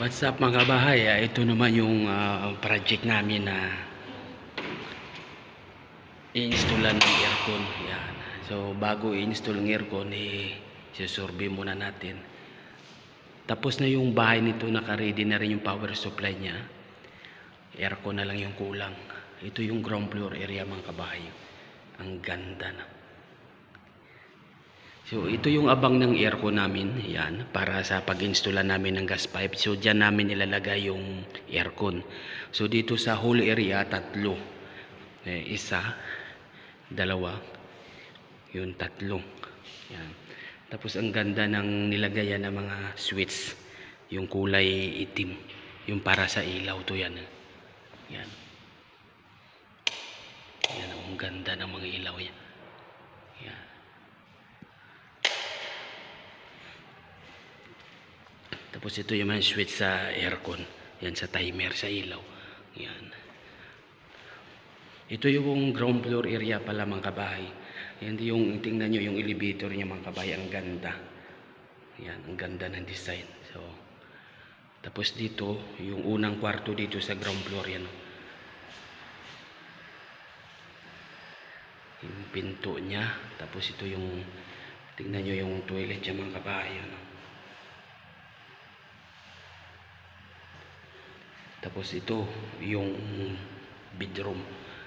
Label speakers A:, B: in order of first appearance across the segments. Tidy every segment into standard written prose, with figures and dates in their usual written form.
A: What's up mga kabahay? Ito naman yung project namin na i-installan ng aircon. Yan. So bago i-install ng aircon, susurvey muna natin. Tapos na yung bahay nito, naka-ready na rin yung power supply niya. Aircon na lang yung kulang. Ito yung ground floor area mga kabahay. Ang ganda na. So ito yung abang ng aircon namin, yan, para sa pag-installan namin ng gas pipe. So diyan namin ilalagay yung aircon. So dito sa whole area, tatlo. Isa, dalawa, yun, tatlo. Yan. Tapos ang ganda ng nilagayan ng mga switch, yung kulay itim, yung para sa ilaw to yan. Yan. Yan, ang ganda ng mga ilaw yan. Yan. Tapos ito yung mga switch sa aircon. Yan, sa timer, sa ilaw. Yan. Ito yung ground floor area pala mga kabahay. Yan yung, tingnan nyo yung elevator niya mga kabahay. Ang ganda. Yan, ang ganda ng design. So, tapos dito, yung unang kwarto dito sa ground floor yan. Yung pinto niya. Tapos ito yung, tingnan nyo yung toilet niya mga kabahay. Ano. Tapos ito yung bedroom,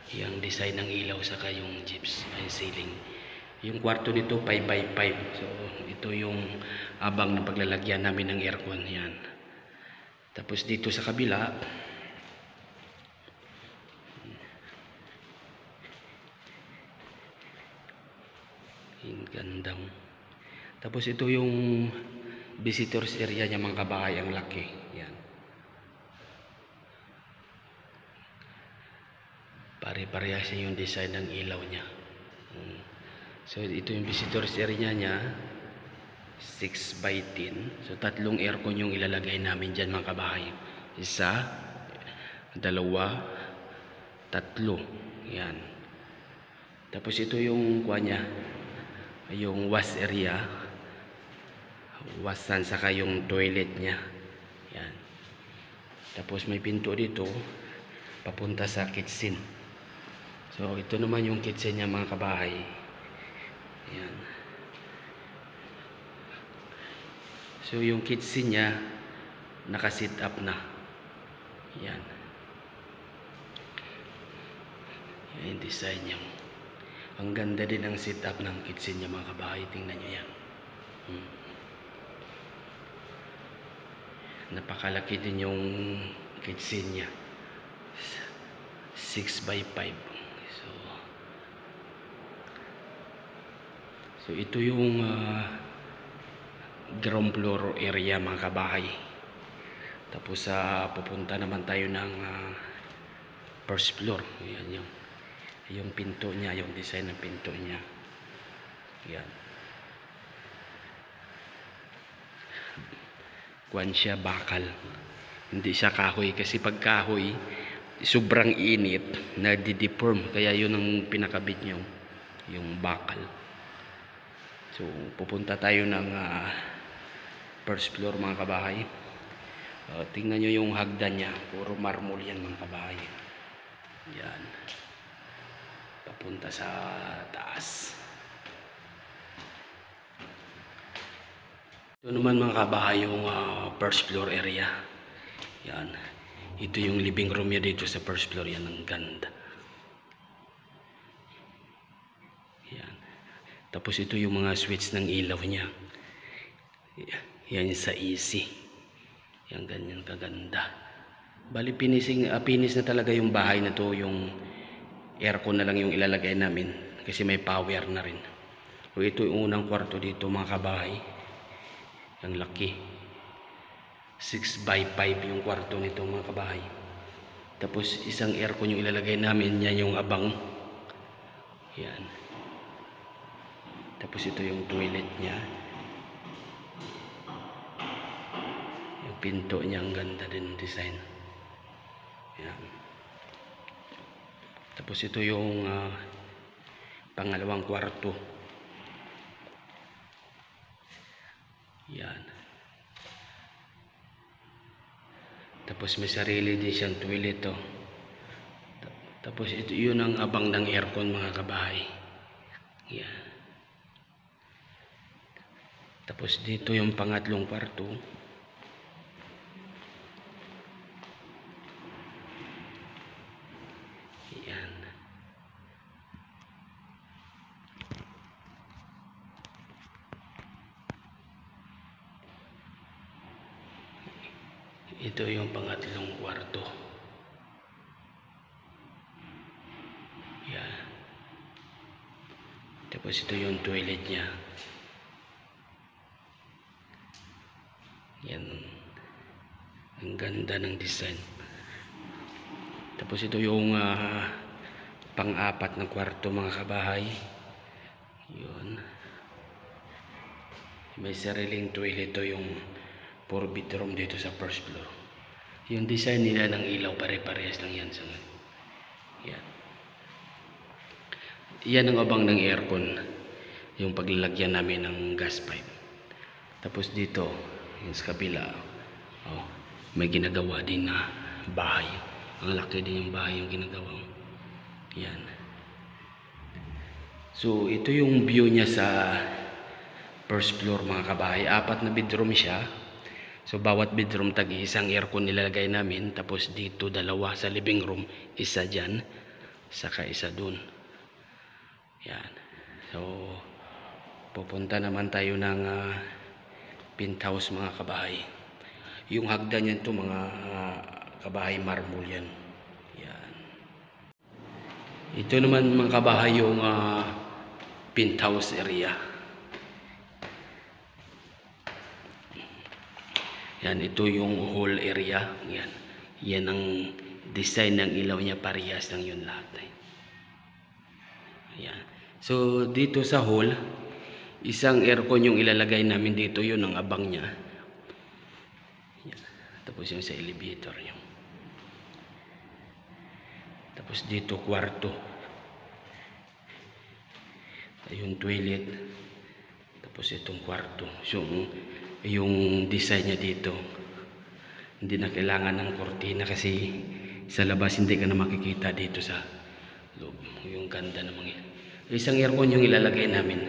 A: yung design ng ilaw saka yung gyps, ay ceiling. Yung kwarto nito 5x5. So ito yung abang na paglalagyan namin ng aircon yan. Tapos dito sa kabila, yung gandang. Tapos ito yung visitors area niya mga kabahay, ang laki. Yan. Pare-parehas yung design ng ilaw niya. So ito yung visitors area niya, 6x10. So tatlong aircon yung ilalagay namin dyan mga kabahay. Isa, dalawa, tatlo. Yan. Tapos ito yung kuha niya, yung wash area, wasan saka yung toilet niya. Yan. Tapos may pinto dito papunta sa kitchen. So ito naman yung kitchen niya mga kabahay. Yan. So yung kitchen niya naka-sit up na. Yan. Yan yung design niya. Ang ganda din ang sit up ng kitchen niya mga kabahay. Tingnan nyo yan. Napakalaki din yung kitchen niya. 6x5. So ito yung ground floor area mga kabahay. Tapos pupunta naman tayo ng first floor. Yan yung pinto niya, yung design ng pinto niya. Yan. Kuwan siya bakal. Hindi siya kahoy kasi pag kahoy sobrang init, nadi-deform. Kaya yun ang pinakabit niyo, yung bakal. So pupunta tayo ng first floor mga kabahay. Tingnan nyo yung hagdan niya, puro marmol yan mga kabahay. Yan. Papunta sa taas. Ito naman mga kabahay yung first floor area. Yan. Ito yung living room niya dito sa first floor. Yan, ang ganda. Yan. Tapos ito yung mga switch ng ilaw niya. Yan sa AC. Yan, ganyan kaganda. Bali finish na talaga yung bahay na to. Yung aircon na lang yung ilalagay namin kasi may power na rin. So ito yung unang kwarto dito mga kabahay. Ang laki. 6x5 yung kwarto nito mga kabahay. Tapos isang aircon yung ilalagay namin. Yan yung abang. Yan. Tapos ito yung toilet niya. Yung pinto niya, ang ganda din design. Yan. Tapos ito yung pangalawang kwarto. Yan. Tapos may sarili din siyang toilet to. Tapos ito yun ang abang ng aircon mga kabahay. Yan. Tapos dito yung pangatlong kwarto. Yan. Ito yung pangatlong kwarto. Yan. Tapos ito yung toilet niya. Yan. Ang ganda ng design. Tapos ito yung pang-apat na kwarto mga kabahay. Yun. May sariling toilet to yung 4 bedroom dito sa first floor. Yung design nila ng ilaw pare-parehas lang yan sa yan. Yan ang abang ng aircon. Yung paglalagyan namin ng gas pipe. Tapos dito, yung sa kabila, may ginagawa din na bahay. Ang laki din yung bahay yung ginagawa. Yan. So, ito yung view niya sa first floor mga kabahay. 4 na bedroom siya. So, bawat bedroom tag-isang aircon nilalagay namin. Tapos dito 2 sa living room. Isa dyan. Saka isa dun. Yan. So, pupunta naman tayo ng penthouse mga kabahay. Yung hagdan yan to mga kabahay marble yan. Yan. Ito naman mga kabahay yung penthouse area. Yan, ito yung whole area. Yan. Yan ang design ng ilaw niya, parehas lang yun lahat. Yan. So, dito sa hall, isang aircon yung ilalagay namin dito, yun ang abang niya. Yan. Tapos yung sa elevator yung. Tapos dito kwarto. Yung toilet. Tapos itong kwarto. So, yung design niya dito, hindi na kailangan ng kortina kasi sa labas hindi ka na makikita dito sa loob. Yung ganda namang isang aircon yung ilalagay namin.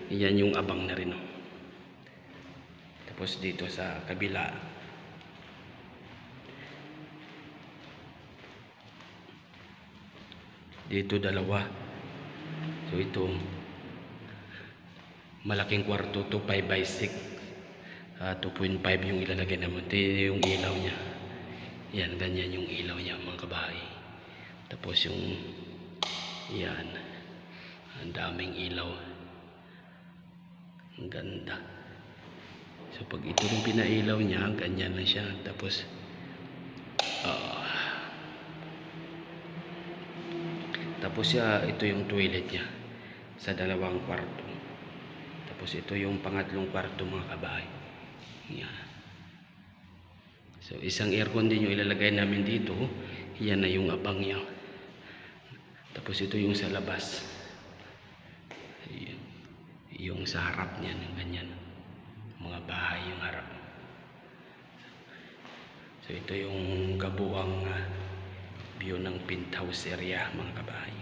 A: Yan yung abang na rin. Tapos dito sa kabila, dito 2. So ito malaking kwarto to, 5x6. 2.5 yung ilalagay naman. Ito yung ilaw niya. Yan, ganyan yung ilaw niya mga kabahay. Tapos yung yan, ang daming ilaw. Ang ganda. So pag ito yung pinailaw niya, ganyan na siya. Tapos ito yung toilet niya sa 2 kwarto. Tapos ito yung pangatlong kwarto mga kabahay. Yan. So isang aircon din yung ilalagay namin dito. Yan na yung abang niya. Tapos ito yung sa labas. Yan. Yung sa harap niya ng ganyan. Mga bahay yung harap. So ito yung kabuang view ng penthouse area mga kabahay.